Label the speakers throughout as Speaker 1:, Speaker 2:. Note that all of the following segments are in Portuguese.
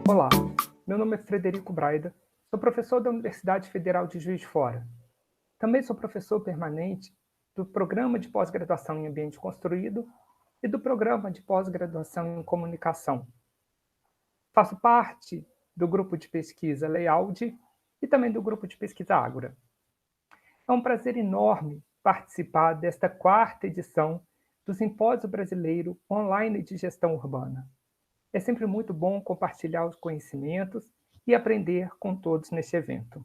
Speaker 1: Olá, meu nome é Frederico Braida, sou professor da Universidade Federal de Juiz de Fora. Também sou professor permanente do Programa de Pós-Graduação em Ambiente Construído e do Programa de Pós-Graduação em Comunicação. Faço parte do grupo de pesquisa Layout e também do grupo de pesquisa Ágora. É um prazer enorme participar desta quarta edição do Simpósio Brasileiro Online de Gestão Urbana. É sempre muito bom compartilhar os conhecimentos e aprender com todos neste evento.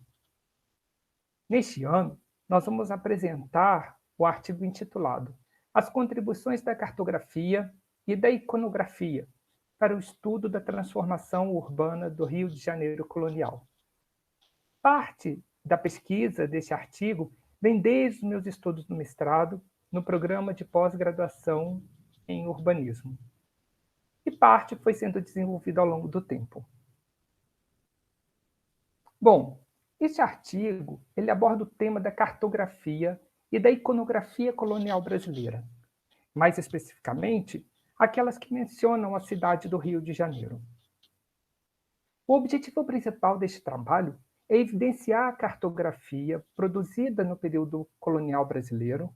Speaker 1: Neste ano, nós vamos apresentar o artigo intitulado As contribuições da cartografia e da iconografia para o estudo da transformação urbana do Rio de Janeiro colonial. Parte da pesquisa deste artigo vem desde os meus estudos no mestrado, no programa de pós-graduação em urbanismo. E parte foi sendo desenvolvida ao longo do tempo. Bom, este artigo ele aborda o tema da cartografia e da iconografia colonial brasileira, mais especificamente, aquelas que mencionam a cidade do Rio de Janeiro. O objetivo principal deste trabalho é evidenciar a cartografia produzida no período colonial brasileiro,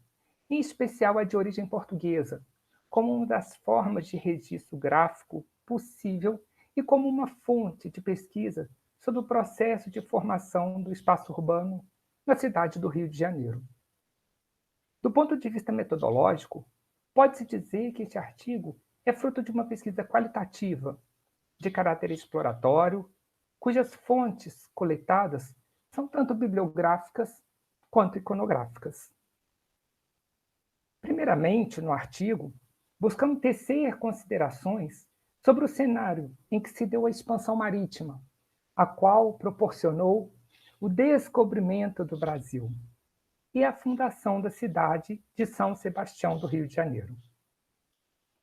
Speaker 1: em especial a de origem portuguesa, como uma das formas de registro gráfico possível e como uma fonte de pesquisa sobre o processo de formação do espaço urbano na cidade do Rio de Janeiro. Do ponto de vista metodológico, pode-se dizer que este artigo é fruto de uma pesquisa qualitativa, de caráter exploratório, cujas fontes coletadas são tanto bibliográficas quanto iconográficas. Primeiramente, no artigo, buscamos tecer considerações sobre o cenário em que se deu a expansão marítima, a qual proporcionou o descobrimento do Brasil e a fundação da cidade de São Sebastião do Rio de Janeiro.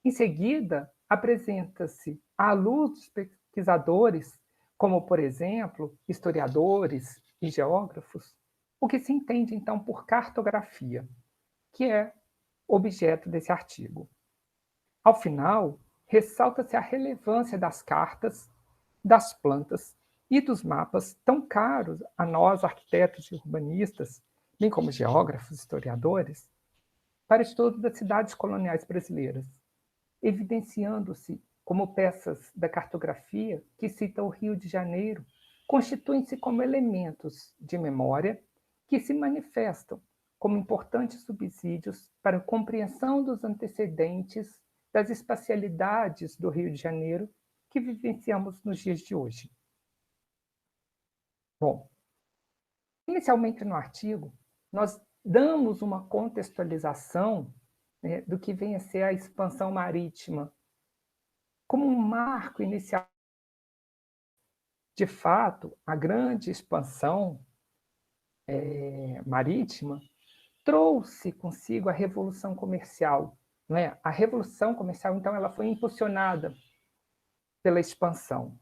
Speaker 1: Em seguida, apresenta-se, à luz dos pesquisadores, como, por exemplo, historiadores e geógrafos, o que se entende, então, por cartografia, que é objeto desse artigo. Ao final, ressalta-se a relevância das cartas, das plantas e dos mapas tão caros a nós, arquitetos e urbanistas, bem como geógrafos e historiadores, para o estudo das cidades coloniais brasileiras, evidenciando-se como peças da cartografia que cita o Rio de Janeiro constituem-se como elementos de memória que se manifestam como importantes subsídios para a compreensão dos antecedentes das espacialidades do Rio de Janeiro que vivenciamos nos dias de hoje. Bom, inicialmente no artigo, nós damos uma contextualização, né, do que vem a ser a expansão marítima como um marco inicial. De fato, a grande expansão marítima trouxe consigo a Revolução Comercial. Não é? A Revolução Comercial, então, ela foi impulsionada pela expansão.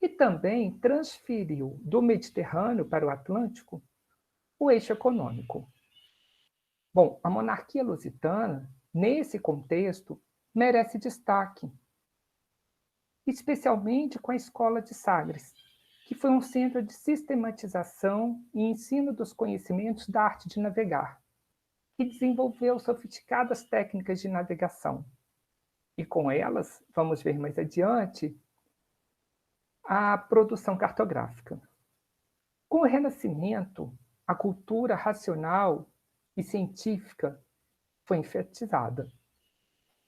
Speaker 1: E também transferiu do Mediterrâneo para o Atlântico o eixo econômico. Bom, a monarquia lusitana, nesse contexto, merece destaque, especialmente com a Escola de Sagres, que foi um centro de sistematização e ensino dos conhecimentos da arte de navegar, que desenvolveu sofisticadas técnicas de navegação. E com elas, vamos ver mais adiante, a produção cartográfica. Com o Renascimento, a cultura racional e científica foi enfatizada.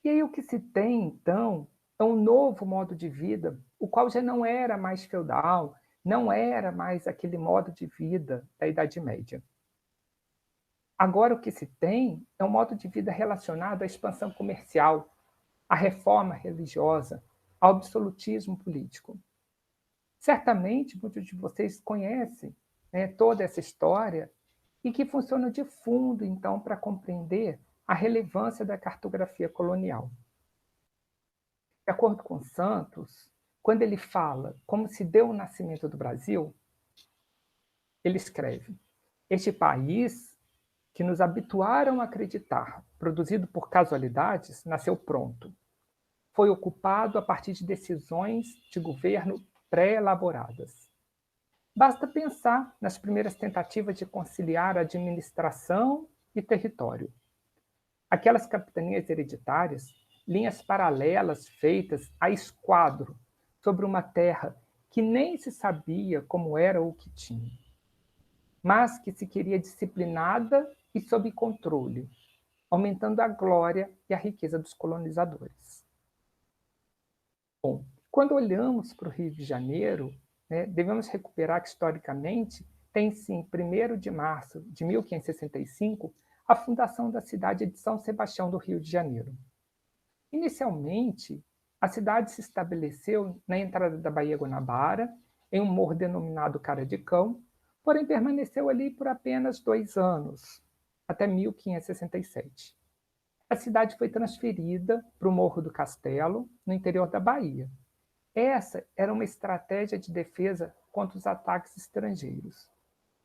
Speaker 1: E aí o que se tem, então, é um novo modo de vida, o qual já não era mais feudal, não era mais aquele modo de vida da Idade Média. Agora o que se tem é um modo de vida relacionado à expansão comercial, à reforma religiosa, ao absolutismo político. Certamente muitos de vocês conhecem, né, toda essa história e que funciona de fundo, então, para compreender a relevância da cartografia colonial. De acordo com Santos, quando ele fala como se deu o nascimento do Brasil, ele escreve: este país, que nos habituaram a acreditar, produzido por casualidades, nasceu pronto. Foi ocupado a partir de decisões de governo pré-elaboradas. Basta pensar nas primeiras tentativas de conciliar administração e território. Aquelas capitanias hereditárias, linhas paralelas feitas a esquadro sobre uma terra que nem se sabia como era ou o que tinha, mas que se queria disciplinada e sob controle, aumentando a glória e a riqueza dos colonizadores. Bom, quando olhamos para o Rio de Janeiro, né, devemos recuperar que, historicamente, tem sim, 1º de março de 1565, a fundação da cidade de São Sebastião do Rio de Janeiro. Inicialmente, a cidade se estabeleceu na entrada da Baía Guanabara, em um morro denominado Cara de Cão, porém permaneceu ali por apenas 2 anos, até 1567. A cidade foi transferida para o Morro do Castelo, no interior da Bahia. Essa era uma estratégia de defesa contra os ataques estrangeiros.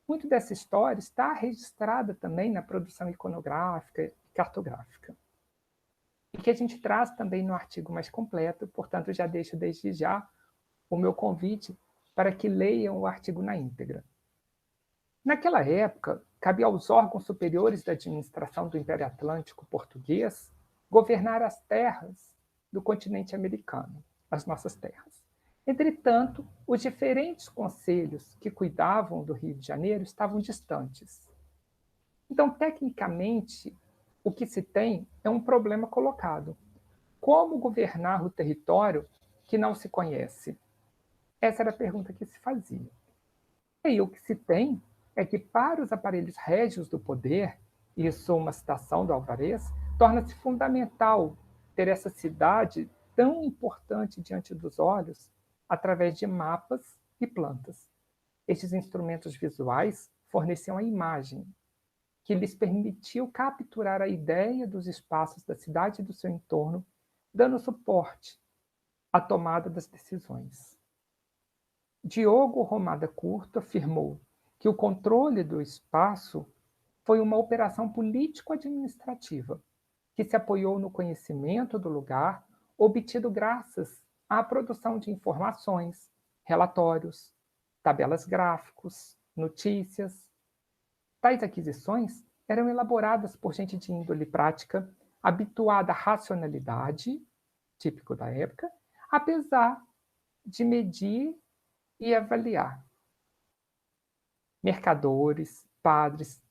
Speaker 1: Muito dessa história está registrada também na produção iconográfica e cartográfica, e que a gente traz também no artigo mais completo, portanto, já deixo desde já o meu convite para que leiam o artigo na íntegra. Naquela época, cabia aos órgãos superiores da administração do Império Atlântico Português governar as terras do continente americano, as nossas terras. Entretanto, os diferentes conselhos que cuidavam do Rio de Janeiro estavam distantes. Então, tecnicamente, o que se tem é um problema colocado. Como governar o território que não se conhece? Essa era a pergunta que se fazia. E aí, o que se tem é que, para os aparelhos régios do poder, isso uma citação do Alvarez, torna-se fundamental ter essa cidade tão importante diante dos olhos através de mapas e plantas. Estes instrumentos visuais forneciam a imagem, que lhes permitiu capturar a ideia dos espaços da cidade e do seu entorno, dando suporte à tomada das decisões. Diogo Romada Curto afirmou que o controle do espaço foi uma operação político-administrativa que se apoiou no conhecimento do lugar, obtido graças à produção de informações, relatórios, tabelas gráficos, notícias. Tais aquisições eram elaboradas por gente de índole prática, habituada à racionalidade, típico da época, apesar de medir e avaliar. Mercadores, padres,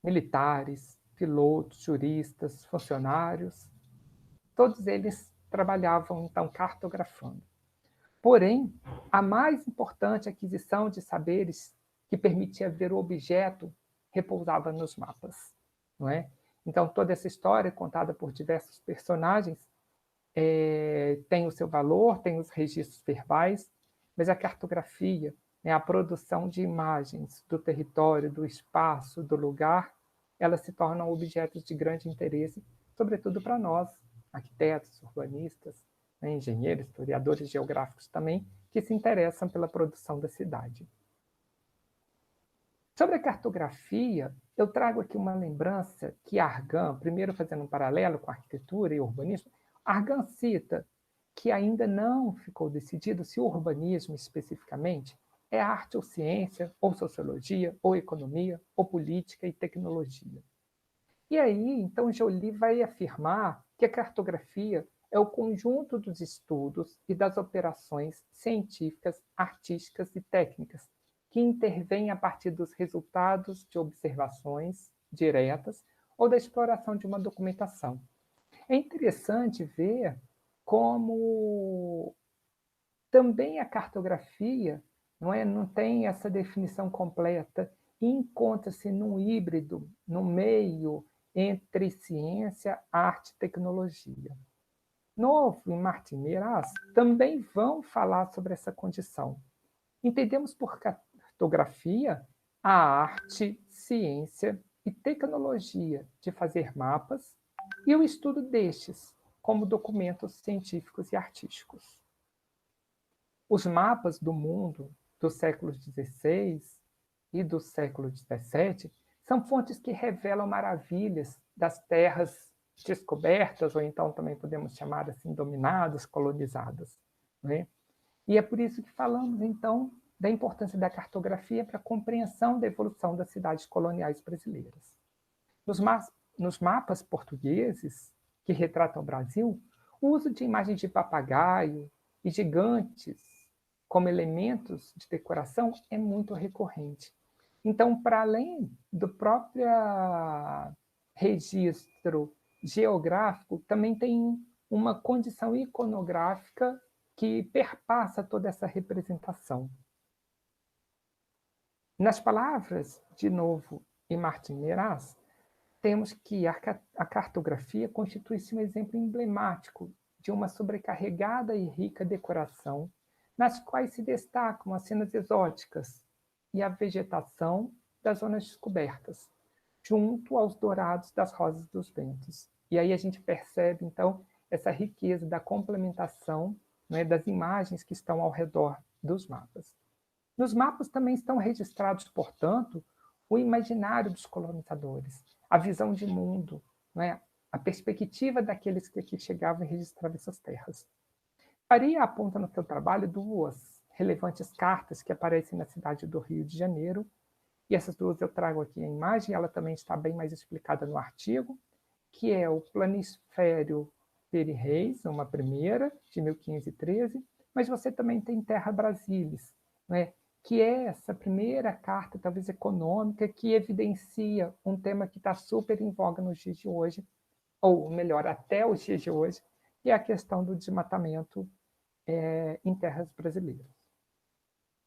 Speaker 1: militares, pilotos, juristas, funcionários, todos eles trabalhavam, então, cartografando. Porém, a mais importante aquisição de saberes que permitia ver o objeto repousava nos mapas, não é? Então, toda essa história contada por diversos personagens tem o seu valor, tem os registros verbais, mas a cartografia, né, a produção de imagens do território, do espaço, do lugar, elas se tornam objetos de grande interesse, sobretudo para nós, arquitetos, urbanistas, né, engenheiros, historiadores geográficos também, que se interessam pela produção da cidade. Sobre a cartografia, eu trago aqui uma lembrança que Argan, primeiro fazendo um paralelo com a arquitetura e o urbanismo, Argan cita que ainda não ficou decidido se o urbanismo, especificamente, é arte ou ciência, ou sociologia, ou economia, ou política e tecnologia. E aí, então, Joly vai afirmar que a cartografia é o conjunto dos estudos e das operações científicas, artísticas e técnicas que intervêm a partir dos resultados de observações diretas ou da exploração de uma documentação. É interessante ver como também a cartografia não tem essa definição completa e encontra-se num híbrido, no meio entre ciência, arte e tecnologia. Novo e Martin Meirás também vão falar sobre essa condição. Entendemos por cartografia a arte, ciência e tecnologia de fazer mapas e o estudo destes como documentos científicos e artísticos. Os mapas do mundo dos séculos XVI e do século XVII São fontes que revelam maravilhas das terras descobertas, ou então também podemos chamar assim, dominadas, colonizadas. Né? E é por isso que falamos, então, da importância da cartografia para a compreensão da evolução das cidades coloniais brasileiras. Nos mapas portugueses que retratam o Brasil, o uso de imagens de papagaio e gigantes como elementos de decoração é muito recorrente. Então, para além do próprio registro geográfico, também tem uma condição iconográfica que perpassa toda essa representação. Nas palavras, de novo, de Martim Meirás, temos que a cartografia constitui-se um exemplo emblemático de uma sobrecarregada e rica decoração, nas quais se destacam as cenas exóticas e a vegetação das zonas descobertas, junto aos dourados das rosas dos ventos. E aí a gente percebe, então, essa riqueza da complementação, né, das imagens que estão ao redor dos mapas. Nos mapas também estão registrados, portanto, o imaginário dos colonizadores, a visão de mundo, né, a perspectiva daqueles que aqui chegavam e registravam essas terras. Faria aponta no seu trabalho duas relevantes cartas que aparecem na cidade do Rio de Janeiro, e essas duas eu trago aqui a imagem, ela também está bem mais explicada no artigo, que é o Planisfério Peri Reis, uma primeira, de 1513, mas você também tem Terra Brasilis, né, que é essa primeira carta, talvez econômica, que evidencia um tema que está super em voga nos dias de hoje, ou melhor, até os dias de hoje, que é a questão do desmatamento em terras brasileiras.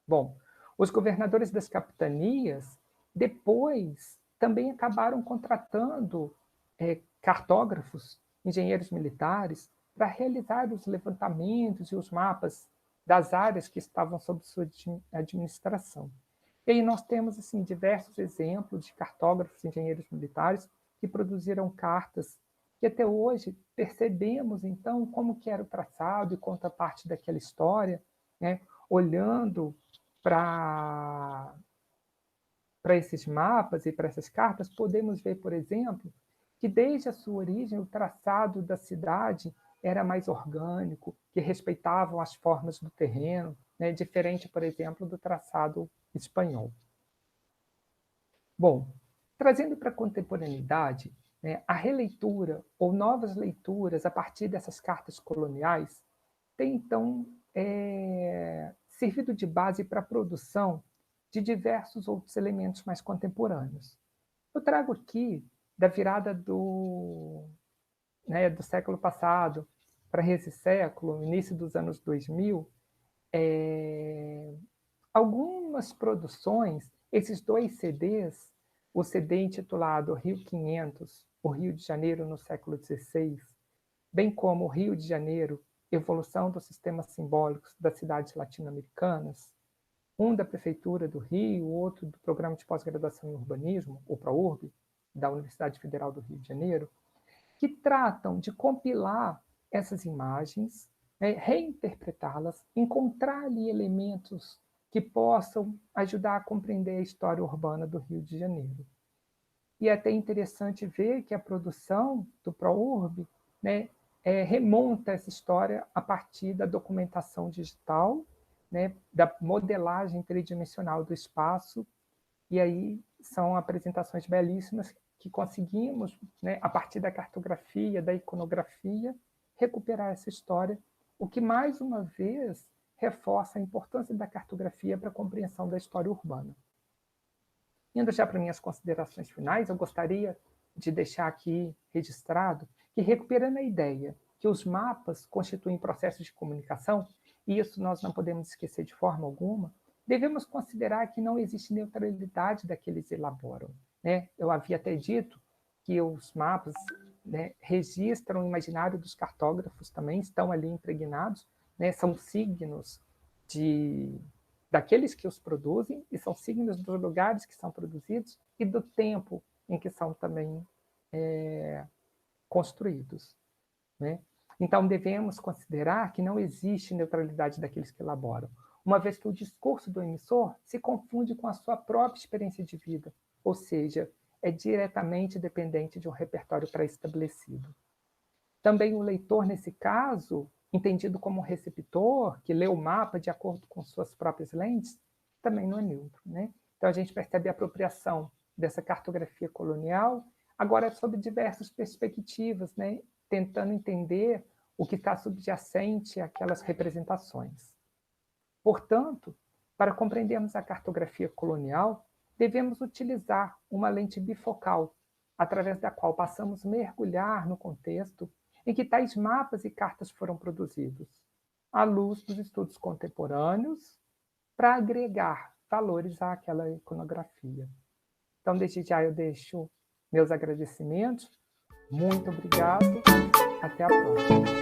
Speaker 1: Bom, os governadores das capitanias, depois, também acabaram contratando cartógrafos, engenheiros militares, para realizar os levantamentos e os mapas das áreas que estavam sob sua administração. E aí nós temos assim, diversos exemplos de cartógrafos e engenheiros militares que produziram cartas que até hoje percebemos, então, como que era o traçado e conta parte daquela história, né? Olhando para esses mapas e para essas cartas, podemos ver, por exemplo, que desde a sua origem o traçado da cidade era mais orgânico, que respeitavam as formas do terreno, né? Diferente, por exemplo, do traçado espanhol. Bom, trazendo para a contemporaneidade, né, a releitura ou novas leituras a partir dessas cartas coloniais tem, então, servido de base para a produção de diversos outros elementos mais contemporâneos. Eu trago aqui, da virada do século passado para esse século, início dos anos 2000, algumas produções, esses dois CDs, o CD intitulado Rio 500, o Rio de Janeiro no século XVI, bem como o Rio de Janeiro, Evolução dos Sistemas Simbólicos das Cidades Latino-Americanas, um da Prefeitura do Rio, o outro do Programa de Pós-Graduação em Urbanismo, o ProURB, da Universidade Federal do Rio de Janeiro, que tratam de compilar essas imagens, reinterpretá-las, encontrar ali elementos que possam ajudar a compreender a história urbana do Rio de Janeiro. E é até interessante ver que a produção do ProURB, né, remonta essa história a partir da documentação digital, né, da modelagem tridimensional do espaço, e aí são apresentações belíssimas que conseguimos, né, a partir da cartografia, da iconografia, recuperar essa história, o que, mais uma vez, reforça a importância da cartografia para a compreensão da história urbana. Indo já para minhas considerações finais, eu gostaria de deixar aqui registrado que, recuperando a ideia que os mapas constituem processos de comunicação, e isso nós não podemos esquecer de forma alguma, devemos considerar que não existe neutralidade da que eles elaboram. Né? Eu havia até dito que os mapas, né, registram o imaginário dos cartógrafos também, estão ali impregnados, né, são signos daqueles que os produzem, e são signos dos lugares que são produzidos e do tempo em que são também construídos. Né? Então, devemos considerar que não existe neutralidade daqueles que elaboram, uma vez que o discurso do emissor se confunde com a sua própria experiência de vida, ou seja, é diretamente dependente de um repertório pré-estabelecido. Também o leitor, nesse caso, entendido como receptor, que lê o mapa de acordo com suas próprias lentes, também não é neutro, né? Então a gente percebe a apropriação dessa cartografia colonial, agora sob diversas perspectivas, né? Tentando entender o que está subjacente àquelas representações. Portanto, para compreendermos a cartografia colonial, devemos utilizar uma lente bifocal, através da qual passamos a mergulhar no contexto em que tais mapas e cartas foram produzidos, à luz dos estudos contemporâneos, para agregar valores àquela iconografia. Então, desde já eu deixo meus agradecimentos. Muito obrigado. Até a próxima.